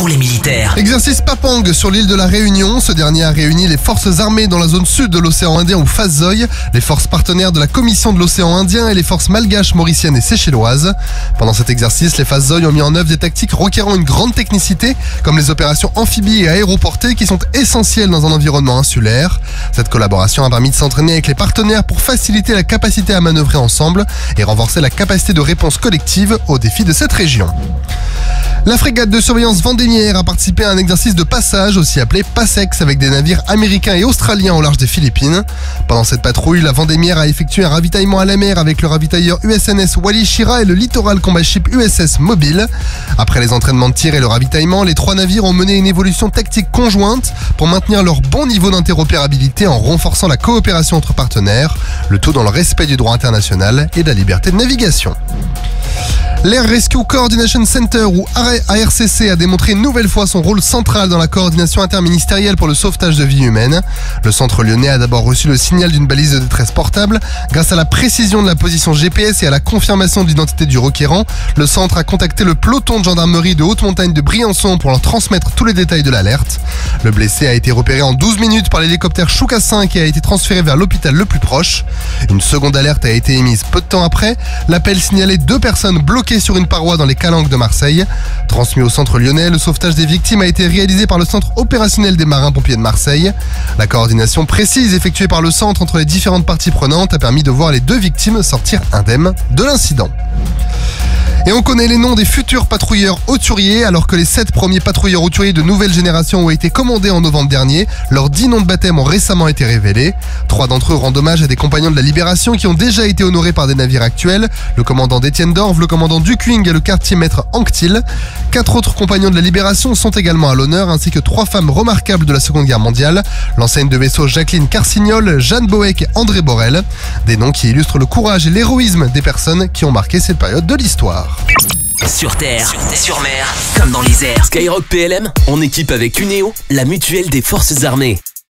pour les militaires. Exercice Papang sur l'île de la Réunion. Ce dernier a réuni les forces armées dans la zone sud de l'océan Indien ou Fazoy, les forces partenaires de la Commission de l'océan Indien et les forces malgaches, mauriciennes et séchelloises. Pendant cet exercice, les Fazoy ont mis en œuvre des tactiques requérant une grande technicité, comme les opérations amphibies et aéroportées qui sont essentielles dans un environnement insulaire. Cette collaboration a permis de s'entraîner avec les partenaires pour faciliter la capacité à manœuvrer ensemble et renforcer la capacité de réponse collective aux défis de cette région. La frégate de surveillance Vendémiaire a participé à un exercice de passage, aussi appelé Passex, avec des navires américains et australiens au large des Philippines. Pendant cette patrouille, la Vendémiaire a effectué un ravitaillement à la mer avec le ravitailleur USNS Wally Shira et le Littoral Combat Ship USS Mobile. Après les entraînements de tir et le ravitaillement, les trois navires ont mené une évolution tactique conjointe pour maintenir leur bon niveau d'interopérabilité en renforçant la coopération entre partenaires, le tout dans le respect du droit international et de la liberté de navigation. L'Air Rescue Coordination Center, ou ARCC, a démontré une nouvelle fois son rôle central dans la coordination interministérielle pour le sauvetage de vies humaines. Le centre lyonnais a d'abord reçu le signal d'une balise de détresse portable. Grâce à la précision de la position GPS et à la confirmation de l'identité du requérant, le centre a contacté le peloton de gendarmerie de haute montagne de Briançon pour leur transmettre tous les détails de l'alerte. Le blessé a été repéré en 12 minutes par l'hélicoptère Chouka 5 et a été transféré vers l'hôpital le plus proche. Une seconde alerte a été émise peu de temps après. L'appel signalait 2 personnes bloquées sur une paroi dans les Calanques de Marseille. Transmis au centre lyonnais, le sauvetage des victimes a été réalisé par le centre opérationnel des marins-pompiers de Marseille. La coordination précise effectuée par le centre entre les différentes parties prenantes a permis de voir les 2 victimes sortir indemnes de l'incident. Et on connaît les noms des futurs patrouilleurs hauturiers, alors que les 7 premiers patrouilleurs hauturiers de nouvelle génération ont été commandés en novembre dernier. Leurs 10 noms de baptême ont récemment été révélés. 3 d'entre eux rendent hommage à des compagnons de la Libération qui ont déjà été honorés par des navires actuels. Le commandant d'Étienne d'Orve, le commandant Ducuing et le quartier-maître Anctil. 4 autres compagnons de la Libération sont également à l'honneur, ainsi que 3 femmes remarquables de la Seconde Guerre mondiale. L'enseigne de vaisseau Jacqueline Carcignol, Jeanne Boeck et André Borel. Des noms qui illustrent le courage et l'héroïsme des personnes qui ont marqué cette période de l'histoire. Sur terre, sur mer, comme dans les airs. Skyrock PLM, en équipe avec Uneo, la mutuelle des forces armées.